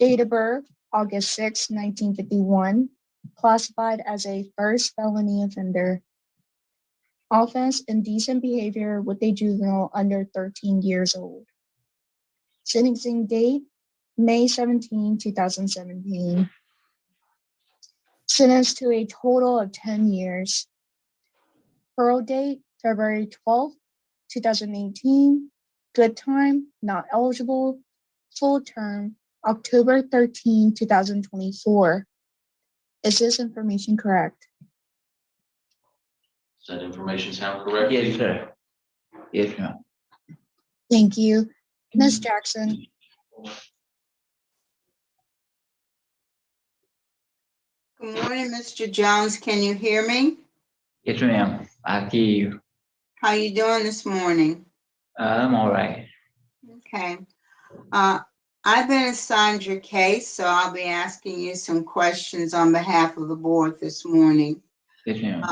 Date of birth, August 6, 1951. Classified as a first felony offender. Offense: indecent behavior with a juvenile under 13 years old. Sentencing date, May 17, 2017. Sentenced to a total of 10 years. Parole date, February 12, 2018. Good time, not eligible. Full term, October 13, 2024. Is this information correct? Does that information sound correct? Yes, sir. Yes, ma'am. Thank you. Ms. Jackson. Good morning, Mr. Jones. Can you hear me? Yes, ma'am. I hear you. How you doing this morning? I'm all right. Okay. I've been assigned your case, so I'll be asking you some questions on behalf of the board this morning. Yes, ma'am.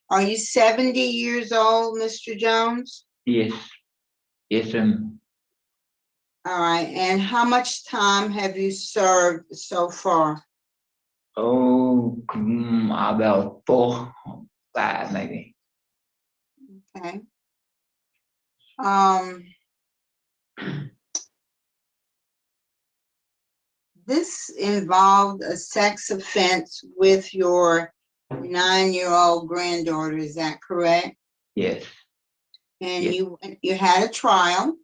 Are you 70 years old, Mr. Jones? Yes. Yes, ma'am. All right. And how much time have you served so far? Oh, about 4, 5, maybe. Okay. This involved a sex offense with your 9-year-old granddaughter, is that correct? Yes. And Yes. you had a trial,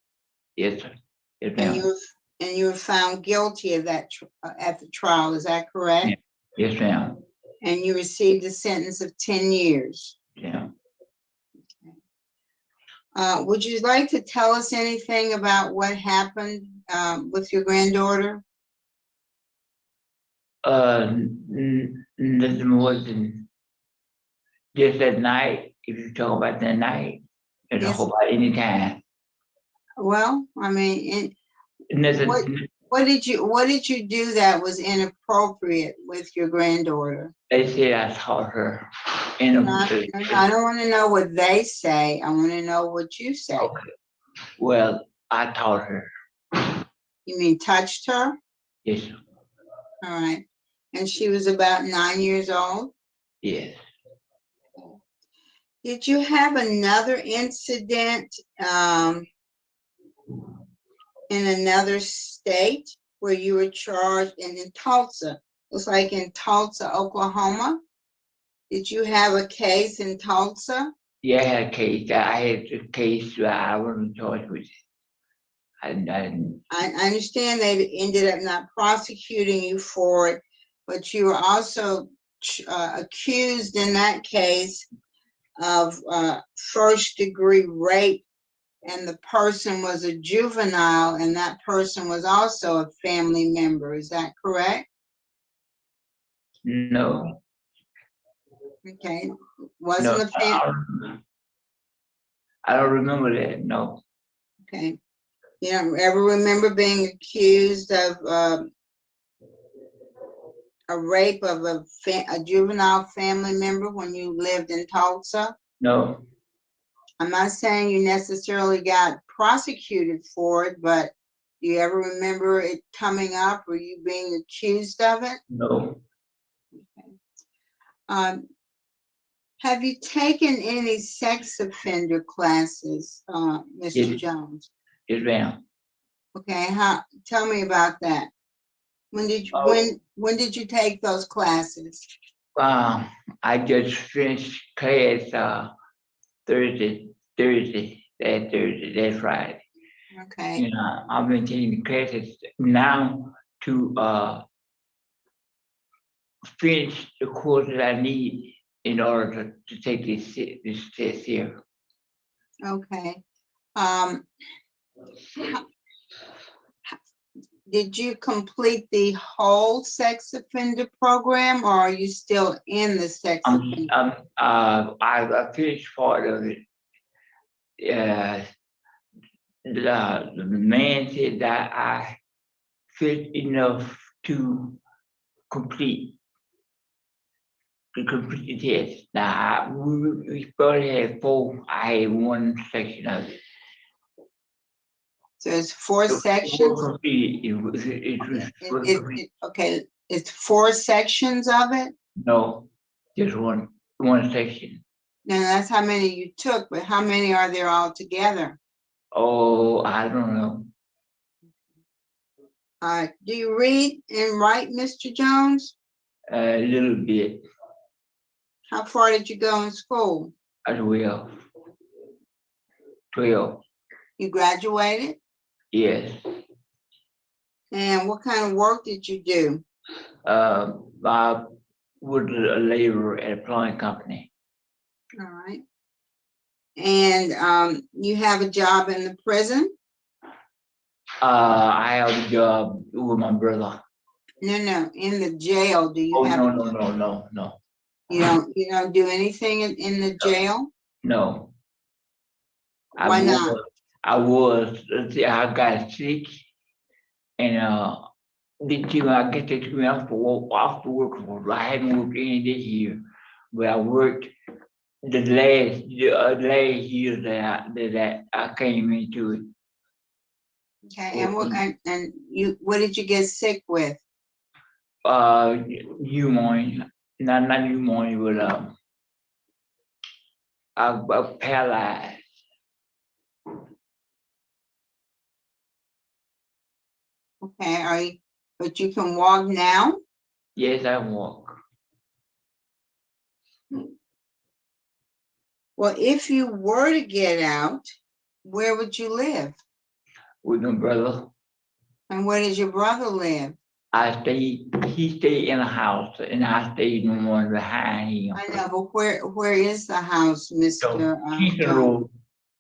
Yes, sir. Yes, and ma'am. you were found guilty of that at the trial, is that correct? Yeah. Yes, ma'am. And you received a sentence of 10 years. Yeah. Would you like to tell us anything about what happened with your granddaughter? Nothing more than just that night. If you talk about that night, you Yes. talk about any time. Well, I mean, Nothing. what did you do that was inappropriate with your granddaughter? They said I taught her in a. I don't want to know what they say. I want to know what you say. Okay. Well, I taught her. You mean touched her? Yes, sir. All right. And she was about 9 years old? Yes. Did you have another incident in another state where you were charged in Tulsa? It's like in Tulsa, Oklahoma. Did you have a case in Tulsa? Yeah, I had a case. I had a case where I wasn't charged with it. I understand they ended up not prosecuting you for it, but you were also accused in that case of first-degree rape, and the person was a juvenile, and that person was also a family member. Is that correct? No. Okay. No. Wasn't a family. I don't remember that. No. Okay. You don't ever remember being accused of a rape of a juvenile family member when you lived in Tulsa? No. I'm not saying you necessarily got prosecuted for it, but do you ever remember it coming up or you being accused of it? No. Okay. Have you taken any sex offender classes, Mr. Yes. Jones? Yes, ma'am. Okay, tell me about that. When did you take those classes? I just finished class Thursday, that Friday. Okay. And I've been taking classes now to finish the course that I need in order to take this test here. Okay. Did you complete the whole sex offender program, or are you still in the sex offender? I finished part of it. The man said that I fit enough to complete the test. Now we probably had 4. I had one section of it. So it's 4 sections. Okay, it's 4 sections of it. No, just one section. Now that's how many you took, but how many are there all together? Oh, I don't know. Do you read and write, Mr. Jones? A little bit How far did you go in school? as well. 12, You graduated? yes. And what kind of work did you do? I was a laborer at a plumbing company. All right. And you have a job in the prison? I have a job with my brother. No, in the jail. Do you Oh, have? no. You don't do anything in the jail? No. Why not? I got sick and I get to me off to work. I haven't worked any this year, but I worked the last year that I came into it. Okay, and what did you get sick with? Pneumonia, not pneumonia, but I paralyzed. Okay, but you can walk now? Yes, I walk. Well, if you were to get out, where would you live? With my brother. And where does your brother live? He stayed in a house and I stayed no more behind him. I know, but where is the house, Mr. Kingston Road.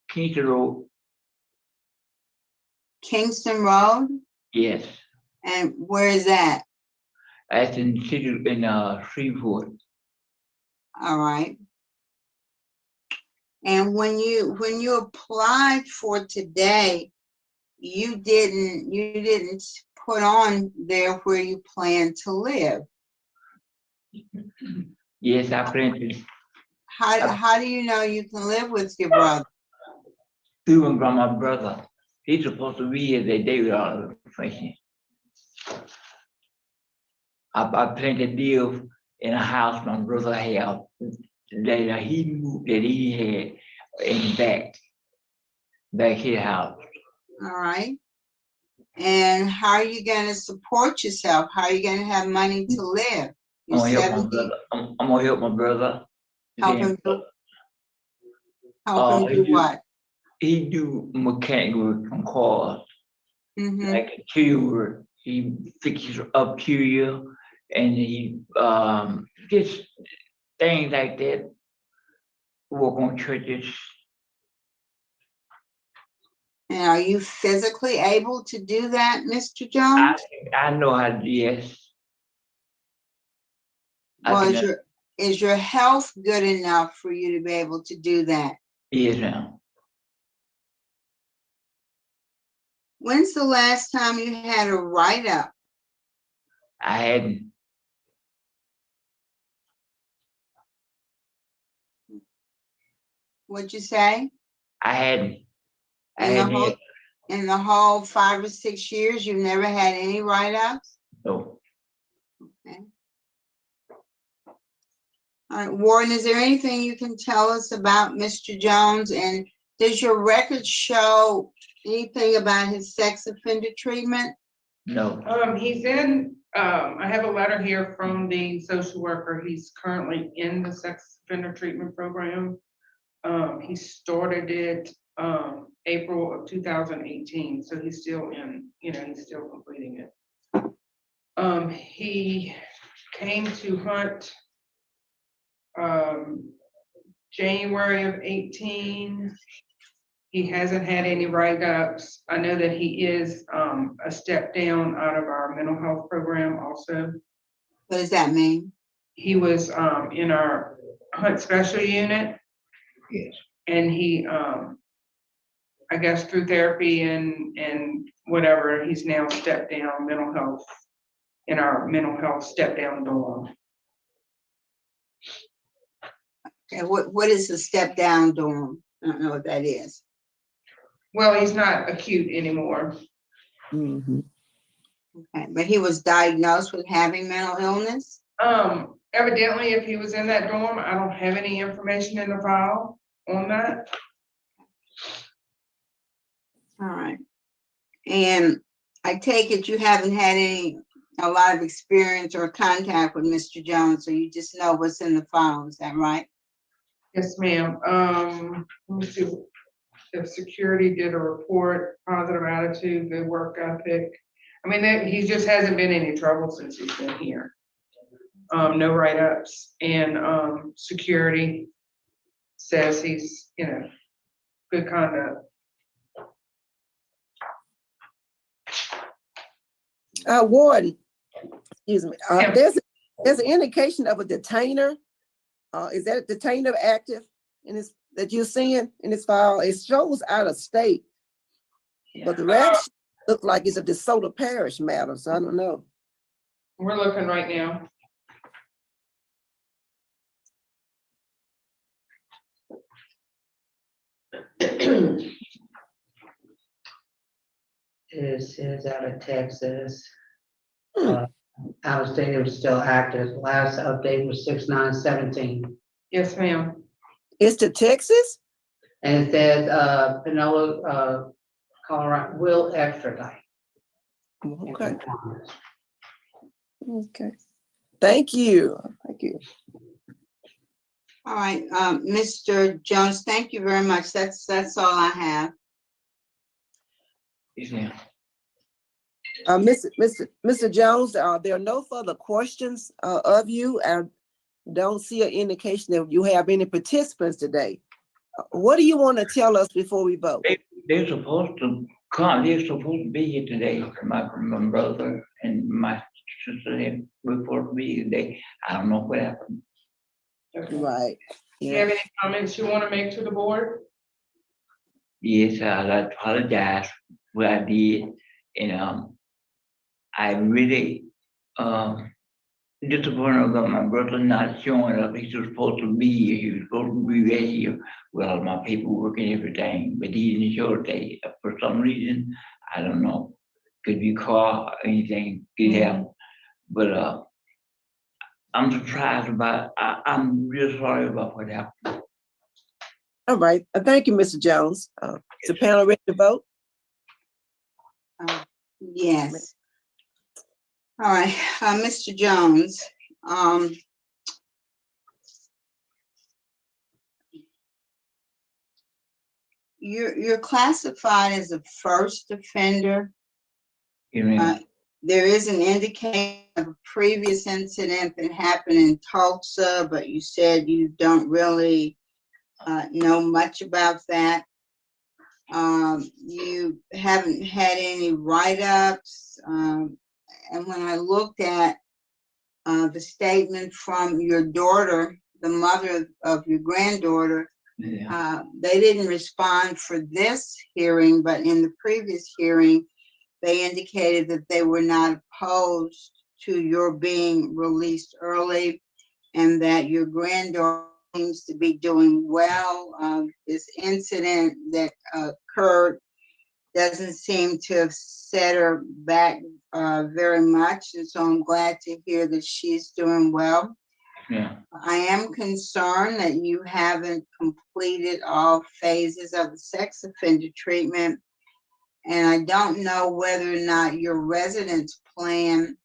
Kingston Road. Kingston Road? Yes. And where is that? That's in Shreveport. All right. And when you applied for today, you didn't put on there where you plan to live. Yes, I planted. How do you know you can live with your brother? Even from my brother. He's supposed to be here that day with all the information. I planted a deal in a house my brother had that he moved that he had in back his house. All right. And how are you going to support yourself? How are you going to have money to live? I'm gonna help my brother. Help him do what? He do mechanic work on cars, like interior work. He fixes up interior and he just things like that. Work on churches. And are you physically able to do that, Mr. Jones? I know how to, yes. Well, is your health good enough for you to be able to do that? Yes, ma'am. When's the last time you had a write-up? I hadn't. What'd you say? I hadn't. In the whole 5 or 6 years, you've never had any write-ups? No. Okay. All right, Warden, is there anything you can tell us about Mr. Jones? And does your record show anything about his sex offender treatment? No. He's in, I have a letter here from the social worker. He's currently in the sex offender treatment program. He started it April of 2018, so he's still he's still completing it. He came to Hunt January of 18. He hasn't had any write-ups. I know that he is a step down out of our mental health program also. What does that mean? He was in our Hunt special unit. Yes. And he, I guess through therapy and whatever, he's now stepped down mental health in our mental health step down dorm. Okay, what is the step down dorm? I don't know what that is. Well, he's not acute anymore. Mhm. Okay, but he was diagnosed with having mental illness? Evidently, if he was in that dorm, I don't have any information in the file on that. All right. And I take it you haven't had a lot of experience or contact with Mr. Jones, so you just know what's in the file, is that right? Yes, ma'am. Let me see. If security did a report, positive attitude, good work ethic. I mean, he just hasn't been any trouble since he's been here. No write-ups, and security says he's, good conduct. Warden, excuse me, Yeah. there's an indication of a detainer. Is that detainer active in this, that you're seeing in this file? It shows out of state, but the rest look like it's a DeSoto Parish matter, so I don't know. We're looking right now. This is out of Texas. Hmm. Out of state, it was still active. Last update was 6/9/17. Yes, ma'am. It's to Texas? And it says, Pinellas, Colorado will extradite. Okay, okay. Thank you. Thank you. All right, Mr. Jones, thank you very much. That's all I have. Yes, ma'am. Mr. Jones, there are no further questions of you. I don't see an indication that you have any participants today. What do you want to tell us before we vote? They're supposed to come, they're supposed to be here today, my brother and my sister, they were supposed to be here today. I don't know what happened. Okay. Right. Do you Yeah. have any comments you want to make to the board? Yes, I apologize for what I did, and I really disappointed about my brother not showing up. He was supposed to be here. He was supposed to be right here with all my paperwork and everything, but he didn't show today for some reason. I don't know. Could be car or anything could happen, but I'm surprised about. I'm real sorry about what happened. All right. Thank you, Mr. Jones. Is the panel ready to vote? Yes. All right, Mr. Jones, you're classified as a first offender. You know, There is an indication of a previous incident that happened in Tulsa, but you said you don't really know much about that. You haven't had any write-ups, and when I looked at the statement from your daughter, the mother of your granddaughter, yeah. they didn't respond for this hearing, but in the previous hearing, they indicated that they were not opposed to your being released early and that your granddaughter seems to be doing well. This incident that occurred doesn't seem to have set her back very much, and so I'm glad to hear that she's doing well. Yeah. I am concerned that you haven't completed all phases of the sex offender treatment, and I don't know whether or not your residence plan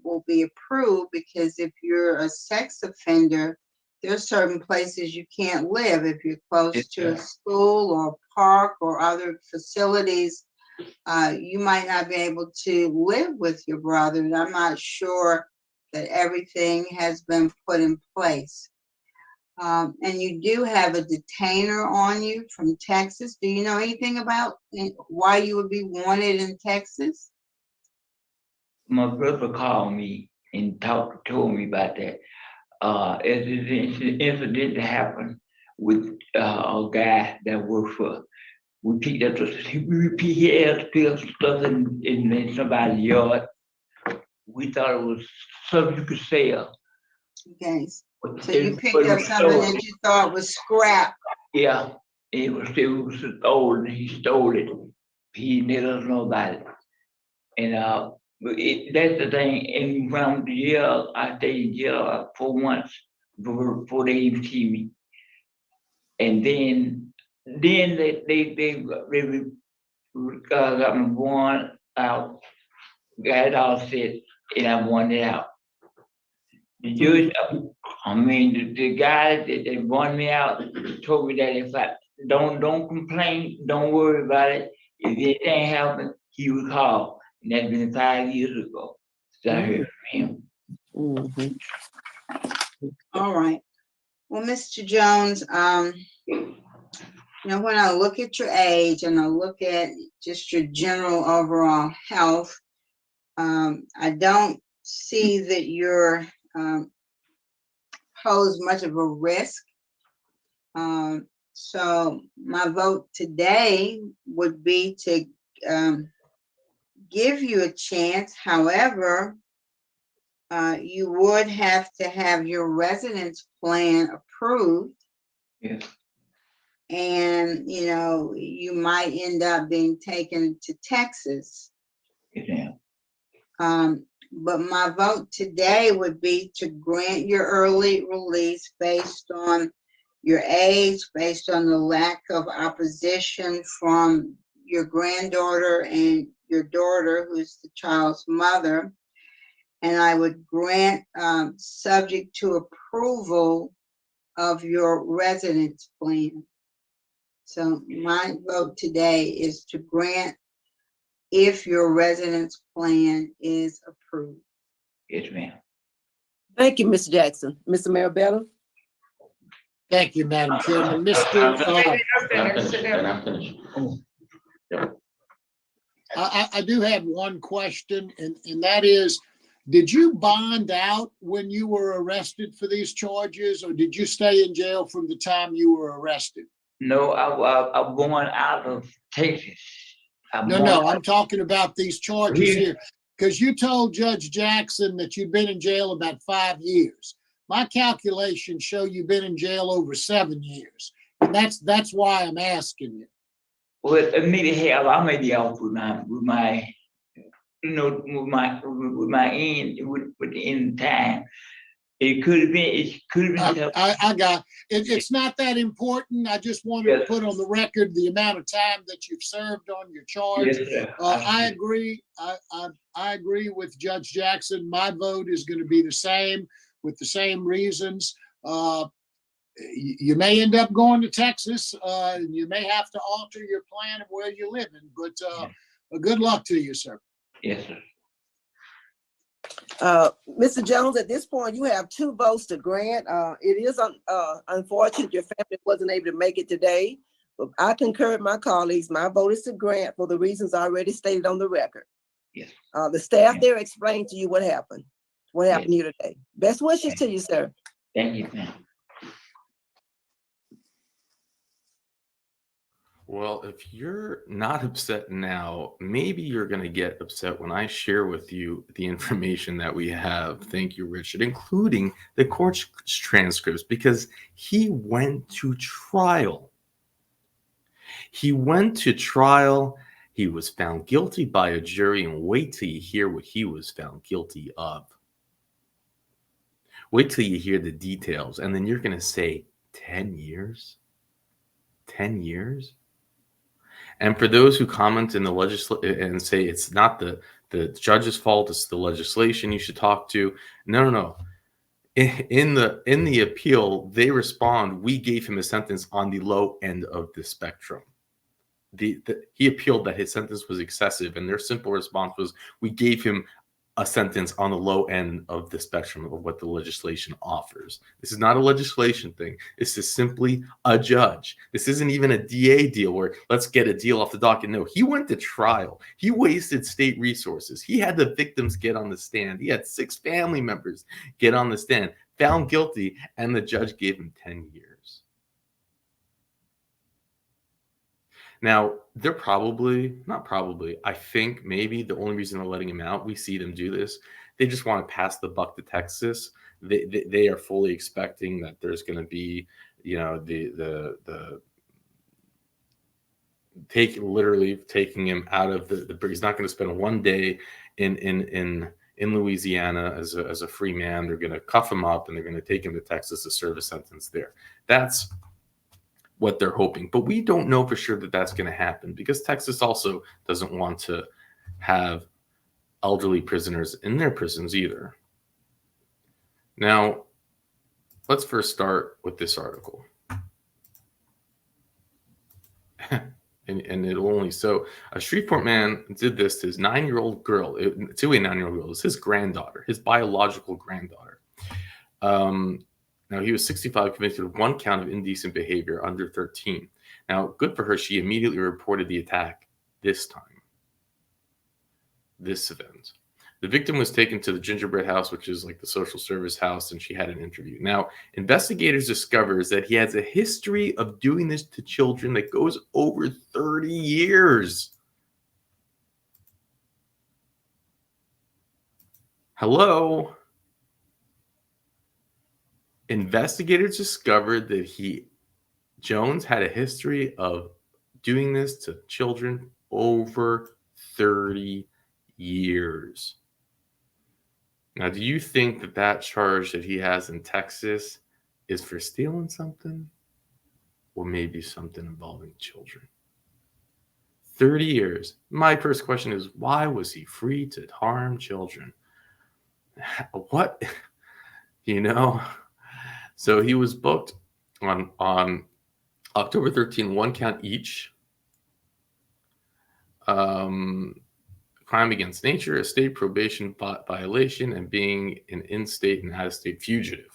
will be approved, because if you're a sex offender, there's certain places you can't live. If you're close to a school or a park or other facilities, you might not be able to live with your brother. And I'm not sure that everything has been put in place. And you do have a detainer on you from Texas. Do you know anything about why you would be wanted in Texas? My brother called me and told me about that. It's an incident that happened with a guy that worked for. We picked up he had stuff in somebody's yard. We thought it was something you could sell. Okay, But so you it picked wasn't up something stolen. that you thought was scrap. Yeah, It was stolen. He stole it. He let us know about it. And that's the thing. And when I'm in jail, I stayed in jail for once before they even see me. And then they got me born out, got it all set, and I won it out. The judge, I mean, the guy that won me out told me that if I don't complain, don't worry about it. If anything happened, he would call. And that's been 5 years ago. So I heard from him. Mhm. All right. Well, Mr. Jones, you know, when I look at your age and I look at just your general overall health, I don't see that you're pose much of a risk. So my vote today would be to give you a chance. However, you would have to have your residence plan approved. Yes. And, you know, you might end up being taken to Texas. Yeah. But my vote today would be to grant your early release based on your age, based on the lack of opposition from your granddaughter and your daughter, who's the child's mother. And I would grant, subject to approval of your residence plan. So my vote today is to grant if your residence plan is approved. Yes, ma'am. Thank you, Mr. Jackson. Mr. Marabella? Thank you, Madam Chairman. I'm finished. I do have one question, and that is, did you bond out when you were arrested for these charges, or did you stay in jail from the time you were arrested? No, I'm born out of Texas. No, I'm talking about these charges Here. here, because you told Judge Jackson that you'd been in jail about 5 years. My calculations show you've been in jail over 7 years, and that's why I'm asking you. Well, maybe hell, I may be off with my you know, with my end, with the end time. It could have been. I got it. It's not that important. I just wanted to put on the record the amount of time that you've served on your charge. Yes, sir. I agree. I agree with Judge Jackson. My vote is going to be the same with the same reasons. You may end up going to Texas. You may have to alter your plan of where you're living, but good luck to you, sir. Yes, sir. Mr. Jones, at this point, you have 2 votes to grant. It is unfortunate your family wasn't able to make it today, but I concur with my colleagues. My vote is to grant for the reasons already stated on the record. Yes. The staff there explained to you what happened here today. Best wishes to you, sir. Thank you, ma'am. Well, if you're not upset now, maybe you're going to get upset when I share with you the information that we have. Thank you, Richard, including the court transcripts, because he went to trial. He went to trial. He was found guilty by a jury, and wait till you hear what he was found guilty of. Wait till you hear the details, and then you're going to say, 10 years? 10 years? And for those who comment in the legislature and say it's not the judge's fault, it's the legislation you should talk to. No. In the appeal, they respond, we gave him a sentence on the low end of the spectrum. He appealed that his sentence was excessive, and their simple response was, we gave him a sentence on the low end of the spectrum of what the legislation offers. This is not a legislation thing. This is simply a judge. This isn't even a DA deal where let's get a deal off the docket. No, he went to trial. He wasted state resources. He had the victims get on the stand. He had 6 family members get on the stand, found guilty, and the judge gave him 10 years. Now, they're I think maybe the only reason they're letting him out, we see them do this, they just want to pass the buck to Texas. They are fully expecting that there's going to be, the literally taking him out of the he's not going to spend one day in Louisiana as a free man. They're going to cuff him up and they're going to take him to Texas to serve a sentence there. That's what they're hoping. But we don't know for sure that that's going to happen, because Texas also doesn't want to have elderly prisoners in their prisons either. Now, let's first start with this article. And it'll only so a Shreveport man did this to his 9-year-old girl, to a 9-year-old girl. It's his granddaughter, his biological granddaughter. Now, he was 65, convicted of 1 count of indecent behavior under 13. Now, good for her, she immediately reported the attack this event. The victim was taken to the gingerbread house, which is like the social service house, and she had an interview. Now, investigators discovers that he has a history of doing this to children that goes over 30 years. Hello? Investigators discovered that Jones had a history of doing this to children over 30 years. Now, do you think that charge that he has in Texas is for stealing something, or maybe something involving children? 30 years. My first question is, why was he free to harm children? What? So he was booked on October 13, 1 count each. Crime against nature, a state probation violation, and being an in-state and out-of-state fugitive.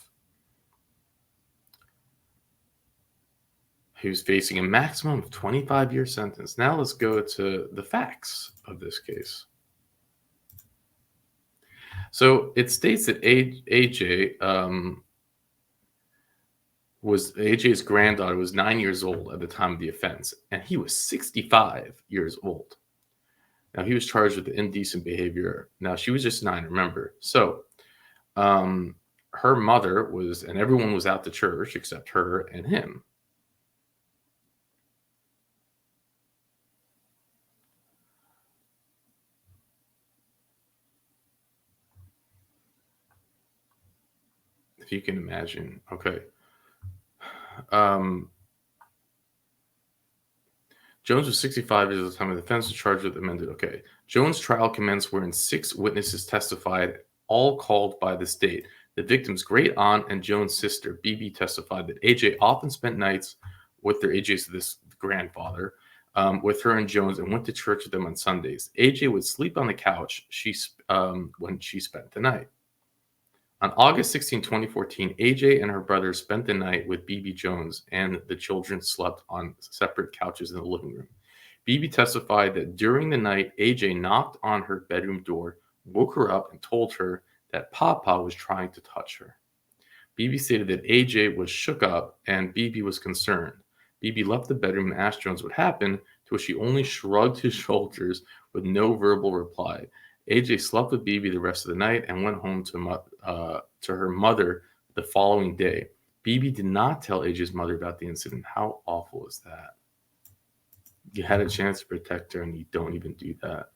He was facing a maximum of 25-year sentence. Now let's go to the facts of this case. So it states that AJ's granddaughter was 9 years old at the time of the offense, and he was 65 years old. Now, he was charged with indecent behavior. Now, she was just 9, remember. So, her mother was, and everyone was out to church except her and him. If you can imagine. Okay. Jones was 65 years at the time of the offense, charged with amended. Okay. Jones' trial commenced wherein 6 witnesses testified, all called by the state. The victim's great aunt and Jones' sister, BB, testified that AJ often spent nights with this grandfather, with her and Jones, and went to church with them on Sundays. AJ would sleep on the couch when she spent the night. On August 16, 2014, AJ and her brother spent the night with BB Jones, and the children slept on separate couches in the living room. BB testified that during the night, AJ knocked on her bedroom door, woke her up, and told her that Papa was trying to touch her. BB stated that AJ was shook up, and BB was concerned. BB left the bedroom and asked Jones what happened, to which he only shrugged his shoulders with no verbal reply. AJ slept with BB the rest of the night and went home to her mother the following day. BB did not tell AJ's mother about the incident. How awful is that? You had a chance to protect her and you don't even do that.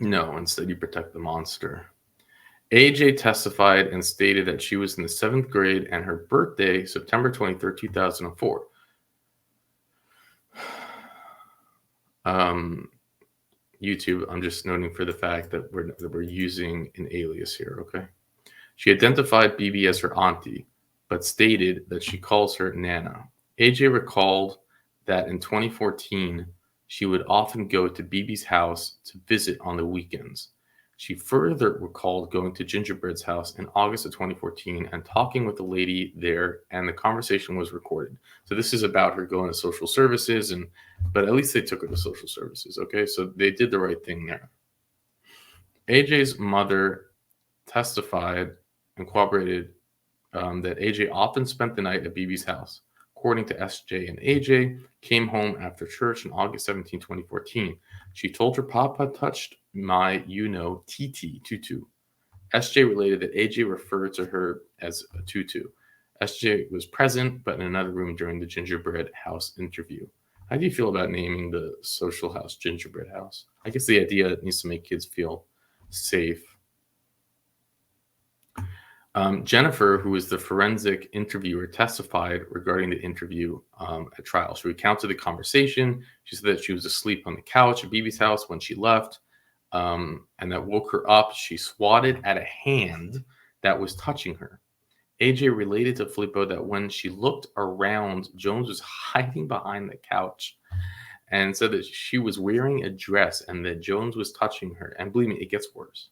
No, instead you protect the monster. AJ testified and stated that she was in the 7th grade and her birthday, September 23rd, 2004. YouTube, I'm just noting for the fact that we're using an alias here, okay? She identified BB as her auntie, but stated that she calls her Nana. AJ recalled that in 2014, she would often go to BB's house to visit on the weekends. She further recalled going to Gingerbread's house in August of 2014 and talking with the lady there, and the conversation was recorded. So this is about her going to social services, but at least they took her to social services, okay? So they did the right thing there. AJ's mother testified and corroborated that AJ often spent the night at BB's house. According to SJ, and AJ came home after church on August 17, 2014. She told her Papa touched my, tutu. SJ related that AJ referred to her as a tutu. SJ was present, but in another room during the Gingerbread house interview. How do you feel about naming the social house Gingerbread House? I guess the idea needs to make kids feel safe. Jennifer, who was the forensic interviewer, testified regarding the interview at trial. She recounted the conversation. She said that she was asleep on the couch at BB's house when she left, and that woke her up. She swatted at a hand that was touching her. AJ related to Filippo that when she looked around, Jones was hiding behind the couch, and said that she was wearing a dress and that Jones was touching her. And believe me, it gets worse.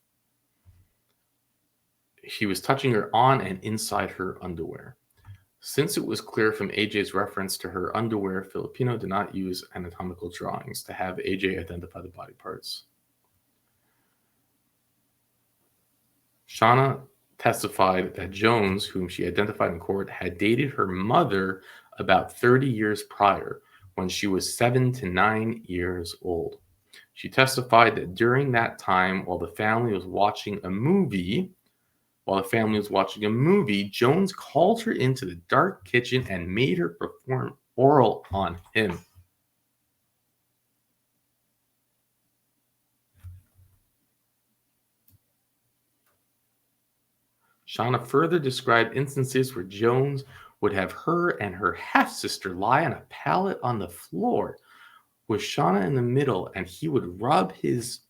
He was touching her on and inside her underwear. Since it was clear from AJ's reference to her underwear, Filipino did not use anatomical drawings to have AJ identify the body parts. Shauna testified that Jones, whom she identified in court, had dated her mother about 30 years prior, when she was 7 to 9 years old. She testified that during that time, while the family was watching a movie, Jones called her into the dark kitchen and made her perform oral on him. Shauna further described instances where Jones would have her and her half-sister lie on a pallet on the floor with Shauna in the middle, and he would rub his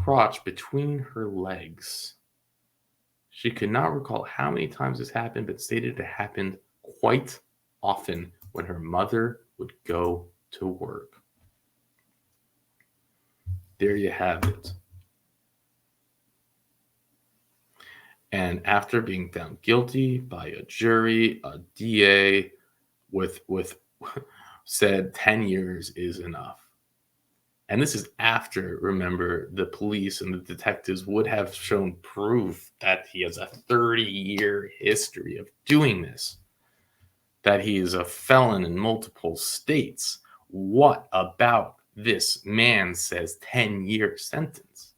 crotch between her legs. She could not recall how many times this happened, but stated it happened quite often when her mother would go to work. There you have it. And after being found guilty by a jury, a DA with said 10 years is enough. And this is after, remember, the police and the detectives would have shown proof that he has a 30-year history of doing this, that he is a felon in multiple states. What about this man says 10-year sentence?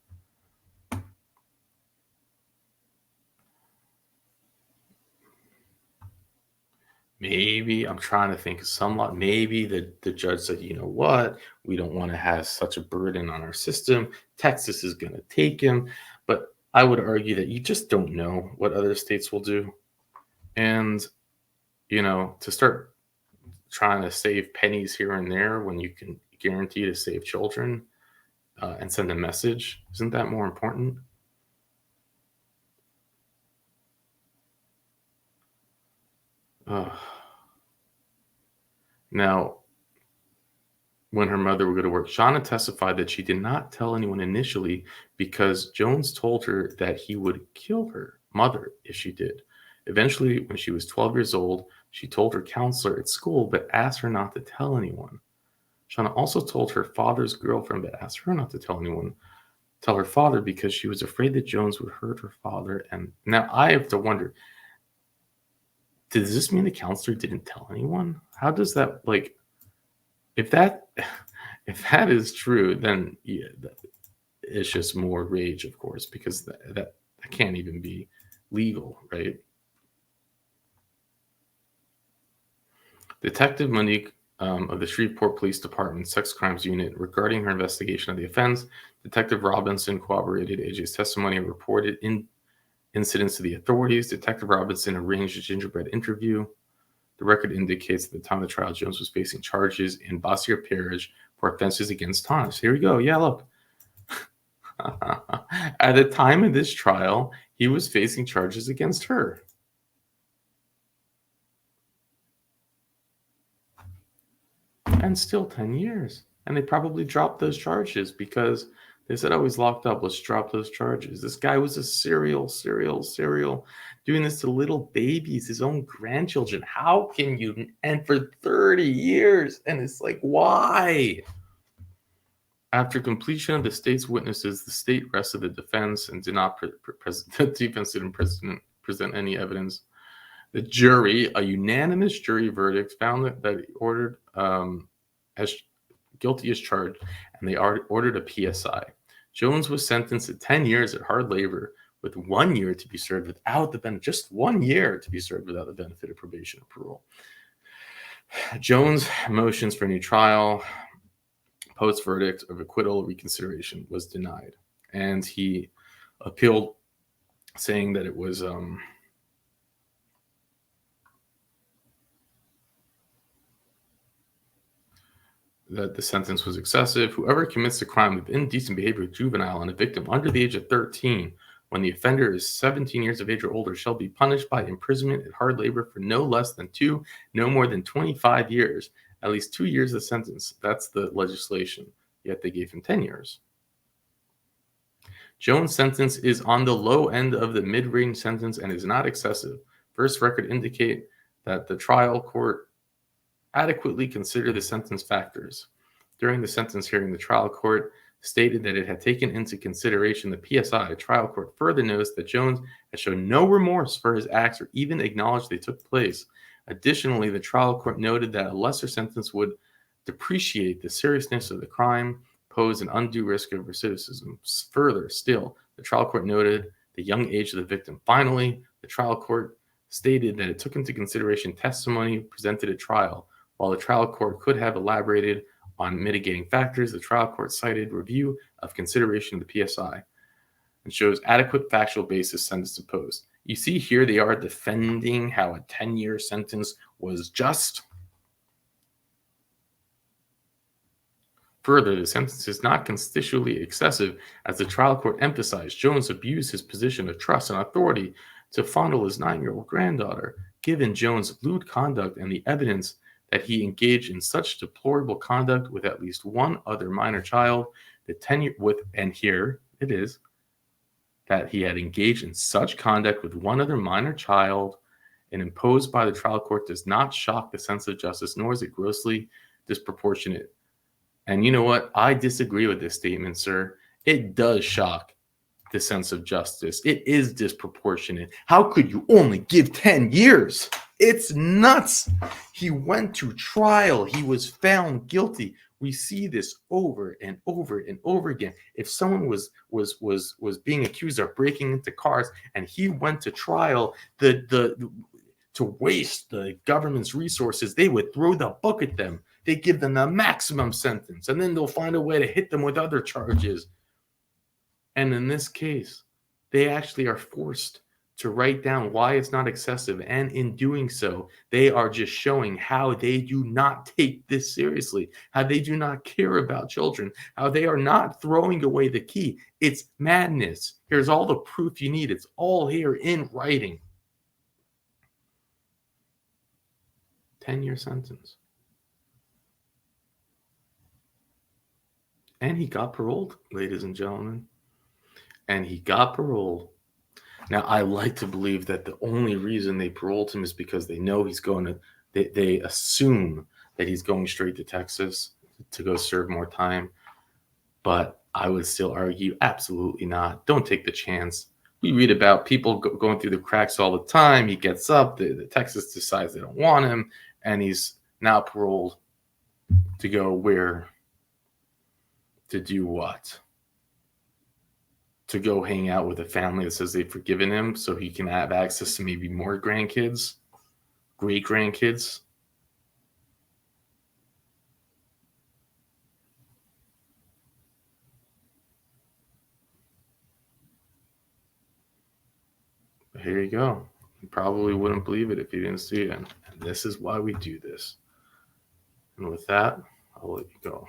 Maybe, I'm trying to think of some lot. Maybe the judge said, you know what, we don't want to have such a burden on our system. Texas is going to take him. But I would argue that you just don't know what other states will do. And, you know, to start trying to save pennies here and there when you can guarantee to save children and send a message, isn't that more important? Now, when her mother would go to work, Shauna testified that she did not tell anyone initially because Jones told her that he would kill her mother if she did. Eventually, when she was 12 years old, she told her counselor at school, but asked her not to tell anyone. Shauna also told her father's girlfriend, but asked her not to tell her father, because she was afraid that Jones would hurt her father. And now I have to wonder, does this mean the counselor didn't tell anyone? How does that, like, if that is true, then yeah, it's just more rage, of course, because that can't even be legal, right? Detective Monique of the Shreveport Police Department Sex Crimes Unit, regarding her investigation of the offense, Detective Robinson corroborated AJ's testimony and reported incidents to the authorities. Detective Robinson arranged a gingerbread interview. The record indicates at the time of the trial, Jones was facing charges in Bossier Parish for offenses against Thomas. Here we go. Yeah, look. At the time of this trial, he was facing charges against her. And still 10 years. And they probably dropped those charges because they said, oh, he's locked up. Let's drop those charges. This guy was a serial, doing this to little babies, his own grandchildren. How can you? And for 30 years. And it's like, why? After completion of the state's witnesses, the state rested the defense and did not present any evidence. The jury, a unanimous jury verdict, found that he ordered as guilty as charged, and they ordered a PSI. Jones was sentenced to 10 years at hard labor, with 1 year to be served without the benefit, just 1 year to be served without the benefit of probation or parole. Jones motions for a new trial, post verdict of acquittal reconsideration was denied, and he appealed, saying that it was that the sentence was excessive. Whoever commits a crime with indecent behavior with juvenile on a victim under the age of 13, when the offender is 17 years of age or older, shall be punished by imprisonment at hard labor for no less than 2, no more than 25 years, at least 2 years of sentence. That's the legislation. Yet they gave him 10 years. Jones' sentence is on the low end of the mid-range sentence and is not excessive. First record indicate that the trial court adequately considered the sentence factors. During the sentence hearing, the trial court stated that it had taken into consideration the PSI. The trial court further notes that Jones had shown no remorse for his acts or even acknowledged they took place. Additionally, the trial court noted that a lesser sentence would depreciate the seriousness of the crime, pose an undue risk of recidivism. Further still, the trial court noted the young age of the victim. Finally, the trial court stated that it took into consideration testimony presented at trial. While the trial court could have elaborated on mitigating factors, the trial court cited review of consideration of the PSI and shows adequate factual basis sentence imposed. You see here they are defending how a 10-year sentence was just. Further, the sentence is not constitutionally excessive, as the trial court emphasized Jones abused his position of trust and authority to fondle his 9-year-old granddaughter. Given Jones' lewd conduct and the evidence that he engaged in such deplorable conduct with at least one other minor child, the 10-year with, and here it is, that he had engaged in such conduct with one other minor child and imposed by the trial court does not shock the sense of justice, nor is it grossly disproportionate. And you know what? I disagree with this statement, sir. It does shock the sense of justice. It is disproportionate. How could you only give 10 years? It's nuts. He went to trial. He was found guilty. We see this over and over and over again. If someone was being accused of breaking into cars and he went to trial, to waste the government's resources, they would throw the book at them. They give them the maximum sentence, and then they'll find a way to hit them with other charges. And in this case, they actually are forced to write down why it's not excessive. And in doing so, they are just showing how they do not take this seriously, how they do not care about children, how they are not throwing away the key. It's madness. Here's all the proof you need. It's all here in writing. 10-year sentence. And he got paroled, ladies and gentlemen. And he got paroled. Now, I like to believe that the only reason they paroled him is because they know he's going to, they assume that he's going straight to Texas to go serve more time. But I would still argue, absolutely not. Don't take the chance. We read about people going through the cracks all the time. He gets up, the Texas decides they don't want him, and he's now paroled to go where? To do what? To go hang out with a family that says they've forgiven him so he can have access to maybe more grandkids, great grandkids. But here you go. You probably wouldn't believe it if you didn't see it. And this is why we do this. And with that, I'll let you go.